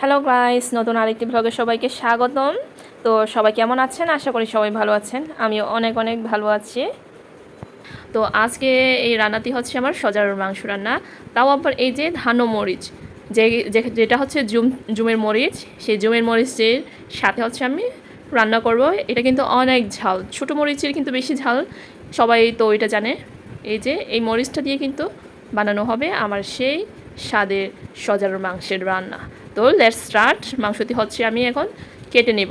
Hello guys, নতুন আরেকটি ব্লগে সবাইকে স্বাগতম। তো সবাই কেমন আছেন? আশা করি সবাই ভালো আছেন। আমিও অনেক অনেক ভালো আছি। তো আজকে এই রান্নাটি হচ্ছে আমার সজারুর মাংস রান্না, তাও আবার এই যে ধানো মরিচ, যেটা হচ্ছে জুমের মরিচ, সেই জুমের মরিচের সাথে হচ্ছে আমি রান্না করব। এটা কিন্তু অনেক ঝাল, ছোটো মরিচের কিন্তু বেশি ঝাল, সবাই তো এটা জানে। এই যে এই মরিচটা দিয়ে কিন্তু বানানো হবে আমার সেই স্বাদের সজারুর মাংসের রান্না। তো লেটস স্টার্ট। মাংসটি হচ্ছে আমি এখন কেটে নেব।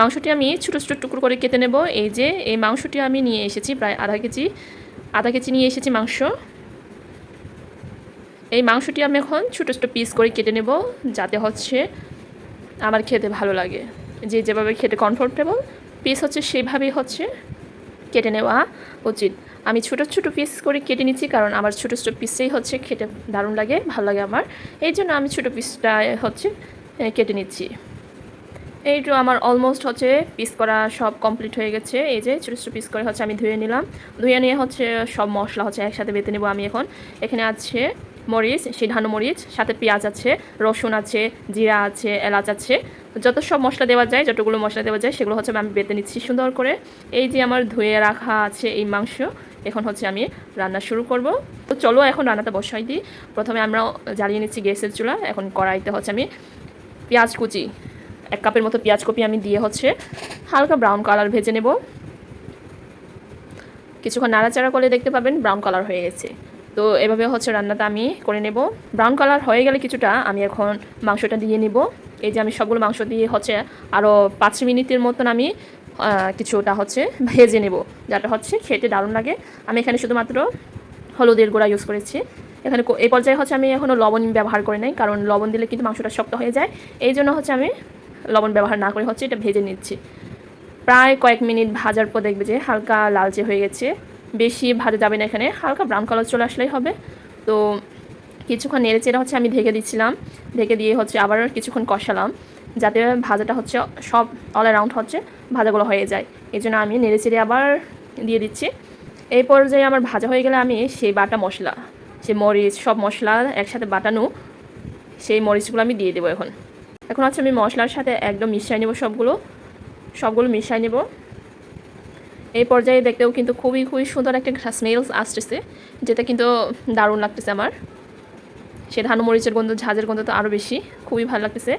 মাংসটি আমি ছোটো ছোটো টুকরো করে কেটে নেব। এই যে এই মাংসটি আমি নিয়ে এসেছি প্রায় আধা কেজি নিয়ে এসেছি মাংস। এই মাংসটি আমি এখন ছোটো ছোটো পিস করে কেটে নেব, যাতে হচ্ছে আমার খেতে ভালো লাগে। যেভাবে খেতে কমফোর্টেবল পিস হচ্ছে সেইভাবেই হচ্ছে কেটে নেওয়া উচিত। আমি ছোটো ছোটো পিস করে কেটে নিচ্ছি, কারণ আমার ছোটো ছোটো পিসেই হচ্ছে খেতে দারুণ লাগে, ভালো লাগে আমার। এই জন্য আমি ছোটো পিসটা হচ্ছে কেটে নিচ্ছি। এই তো আমার অলমোস্ট হচ্ছে পিস করা সব কমপ্লিট হয়ে গেছে। এই যে ছোটো ছোটো পিস করে হচ্ছে আমি ধুয়ে নিলাম। ধুয়ে নিয়ে হচ্ছে সব মশলা হচ্ছে একসাথে বেটে নেবো আমি এখন। এখানে আছে মরিচ, সেই ধানো মরিচ, সাথে পেঁয়াজ আছে, রসুন আছে, জিরা আছে, এলাচ আছে, যত সব মশলা দেওয়া যায়, যতগুলো মশলা দেওয়া যায় সেগুলো হচ্ছে আমি বেটে নিচ্ছি সুন্দর করে। এই যে আমার ধুয়ে রাখা আছে এই মাংস, এখন হচ্ছে আমি রান্না শুরু করব। তো চলো এখন রান্নাটা বসাই দিই। প্রথমে আমরা জ্বালিয়ে নিচ্ছি গ্যাসের চুলা। এখন কড়াইতে হচ্ছে আমি পেঁয়াজ কুচি, 1 কাপের মতো পেঁয়াজ কপি আমি দিয়ে হচ্ছে হালকা ব্রাউন কালার ভেজে নেব। কিছুক্ষণ নাড়াচাড়া করে দেখতে পাবেন ব্রাউন কালার হয়ে গেছে। তো এভাবে হচ্ছে রান্নাটা আমি করে নেব। ব্রাউন কালার হয়ে গেলে কিছুটা আমি এখন মাংসটা দিয়ে নিব। এই যে আমি সবগুলো মাংস দিয়ে হচ্ছে আরও 5 মিনিটের মতন আমি কিছুটা হচ্ছে ভেজে নেব, যাতে হচ্ছে খেতে দারুণ লাগে। আমি এখানে শুধুমাত্র হলুদের গুঁড়া ইউজ করেছি। এখানে এই পর্যায়ে হচ্ছে আমি এখনও লবণ ব্যবহার করে নাই, কারণ লবণ দিলে কিন্তু মাংসটা শক্ত হয়ে যায়। এই জন্য হচ্ছে আমি লবণ ব্যবহার না করে হচ্ছে এটা ভেজে নিচ্ছি। প্রায় কয়েক মিনিট ভাজার পর দেখবে যে হালকা লালচে হয়ে গেছে। বেশি ভাজা যাবে না, এখানে হালকা ব্রাউন কালার চলে আসলেই হবে। তো কিছুক্ষণ নেড়ে চেড়ে হচ্ছে আমি ঢেকে দিচ্ছিলাম। ঢেকে দিয়ে হচ্ছে আবার কিছুক্ষণ কষালাম, যাতে ভাজাটা হচ্ছে সব অল অ্যারাউন্ড হচ্ছে ভাজাগুলো হয়ে যায়। এই জন্য আমি নেড়ে চেড়ে আবার দিয়ে দিচ্ছি। এই পর্যায়ে আমার ভাজা হয়ে গেলে আমি সেই বাটা মশলা, সেই মরিচ, সব মশলা একসাথে বাটানো সেই মরিচগুলো আমি দিয়ে দেবো। এখন হচ্ছে আমি মশলার সাথে একদম মিশিয়ে নেব, সবগুলো মিশিয়ে নেব। এই পর্যায়ে দেখতেও কিন্তু খুবই সুন্দর একটা স্মেলস আসতেছে, যেটা কিন্তু দারুণ লাগতেছে আমার। সে ধান মরিচের গন্ধ, ঝাঁঝের গন্ধ তো আরও বেশি, খুবই ভালো লাগতেছে।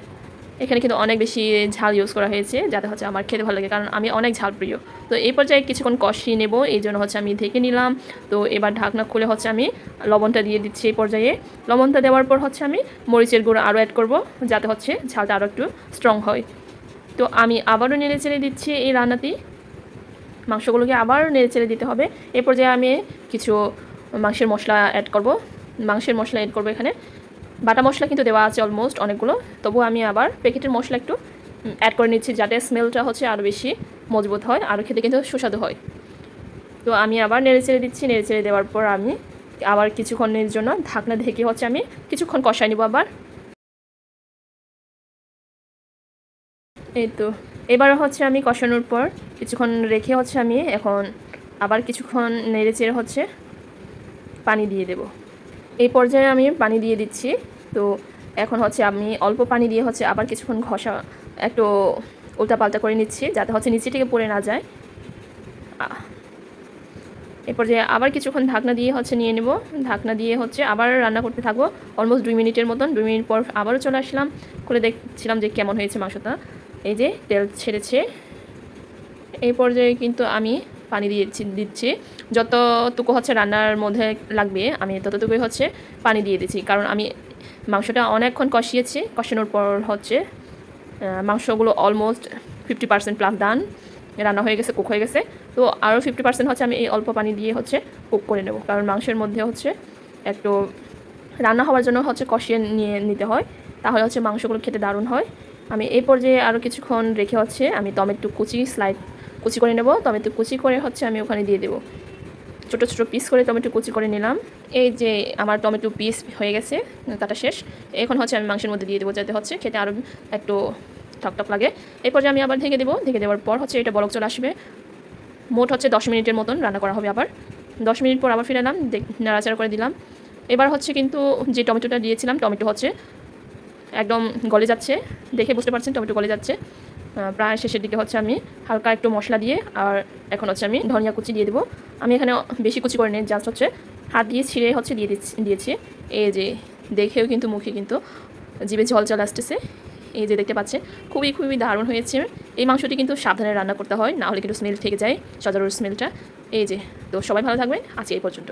এখানে কিন্তু অনেক বেশি ঝাল ইউজ করা হয়েছে, যাতে হচ্ছে আমার খেতে ভালো লাগে, কারণ আমি অনেক ঝাল প্রিয়। তো এই পর্যায়ে কিছুক্ষণ কষিয়ে নেব, এই জন্য হচ্ছে আমি ঢেকে নিলাম। তো এবার ঢাকনা খুলে হচ্ছে আমি লবণটা দিয়ে দিচ্ছি। এই পর্যায়ে লবণটা দেওয়ার পর হচ্ছে আমি মরিচের গুঁড়ো আরও অ্যাড করব, যাতে হচ্ছে ঝালটা আরও একটু স্ট্রং হয়। তো আমি আবারও নেড়ে চেড়ে দিচ্ছি এই রান্নাটি। মাংসগুলোকে আবার নেড়ে চেড়ে দিতে হবে। এই পর্যায়ে আমি কিছু মাংসের মশলা অ্যাড করব। এখানে বাটা মশলা কিন্তু দেওয়া আছে অলমোস্ট অনেকগুলো, তবু আমি আবার প্যাকেটের মশলা একটু অ্যাড করে নিচ্ছি, যাতে স্মেলটা হচ্ছে আরও বেশি মজবুত হয়, আরও খেতে কিন্তু সুস্বাদু হয়। তো আমি আবার নেড়ে চেড়ে দিচ্ছি। নেড়ে চেড়ে দেওয়ার পর আমি আবার কিছুক্ষণের জন্য ঢাকনা ঢেকে হচ্ছে আমি কিছুক্ষণ কষাই নিব আবার। এই তো এবার হচ্ছে আমি কষানোর পর কিছুক্ষণ রেখে হচ্ছে আমি এখন আবার কিছুক্ষণ নেড়ে চেড়ে হচ্ছে পানি দিয়ে দেব। এই পর্যায়ে আমি পানি দিয়ে দিচ্ছি। তো এখন হচ্ছে আমি অল্প পানি দিয়ে হচ্ছে আবার কিছুক্ষণ একটু উল্টাপাল্টা করে নিচ্ছি, যাতে হচ্ছে নিচে থেকে পড়ে না যায়। এই পর্যায়ে আবার কিছুক্ষণ ঢাকনা দিয়ে হচ্ছে নিয়ে নেব। ঢাকনা দিয়ে হচ্ছে আবার রান্না করতে থাকবো অলমোস্ট 2 মিনিটের মতন। 2 মিনিট পর আবারও চলে আসলাম, করে দেখছিলাম যে কেমন হয়েছে মাংসটা। এই যে তেল ছেড়েছে। এই পর্যায়ে কিন্তু আমি পানি দিচ্ছি যতটুকু হচ্ছে রান্নার মধ্যে লাগবে, আমি ততটুকুই হচ্ছে পানি দিয়ে দিচ্ছি, কারণ আমি মাংসটা অনেকক্ষণ কষিয়েছি। কষানোর পর হচ্ছে মাংসগুলো অলমোস্ট 50% প্লাস ডান, রান্না হয়ে গেছে, কুক হয়ে গেছে। তো আরও 50% হচ্ছে আমি এই অল্প পানি দিয়ে হচ্ছে কুক করে নেব, কারণ মাংসের মধ্যে হচ্ছে একটু রান্না হওয়ার জন্য হচ্ছে কষিয়ে নিতে হয়, তাহলে হচ্ছে মাংসগুলো খেতে দারুণ হয়। আমি এই পর্যায়ে আরও কিছুক্ষণ রেখে হচ্ছে আমি টমেটো কুচি করে নেব। টমেটো কুচি করে হচ্ছে আমি ওখানে দিয়ে দেবো। ছোটো ছোটো পিস করে টমেটো কুচি করে নিলাম। এই যে আমার টমেটো পিস হয়ে গেছে, কাটা শেষ। এখন হচ্ছে আমি মাংসের মধ্যে দিয়ে দেবো, যাতে হচ্ছে খেতে আরও একটু টকটক লাগে। এই পর্যায়ে আমি আবার ঢেকে দেবো। ঢেকে দেওয়ার পর হচ্ছে এটা বলক চলে আসবে। মোট হচ্ছে 10 মিনিটের মতন রান্না করা হবে। আবার 10 মিনিট পর আবার ফিরে এলাম, নাড়াচাড়া করে দিলাম। এবার হচ্ছে কিন্তু যে টমেটোটা দিয়েছিলাম, টমেটো হচ্ছে একদম গলে যাচ্ছে, দেখে বুঝতে পারছেন টমেটো গলে যাচ্ছে। প্রায় শেষের দিকে হচ্ছে আমি হালকা একটু মশলা দিয়ে আর এখন হচ্ছে আমি ধনিয়া কুচি দিয়ে দেবো। আমি এখানে বেশি কুচি করে নিই, জাস্ট হচ্ছে হাত দিয়ে ছিঁড়ে হচ্ছে দিয়েছি। এই যে দেখেও কিন্তু মুখে কিন্তু জিভে জল চলে আসতেছে। এই যে দেখতে পাচ্ছেন খুবই খুবই দারুণ হয়েছে। এই মাংসটি কিন্তু সাবধানে রান্না করতে হয়, না হলে কিন্তু স্মেল থেকে যায়, সজারুর স্মেলটা। এই যে, তো সবাই ভালো থাকবেন, আজকে এই পর্যন্ত।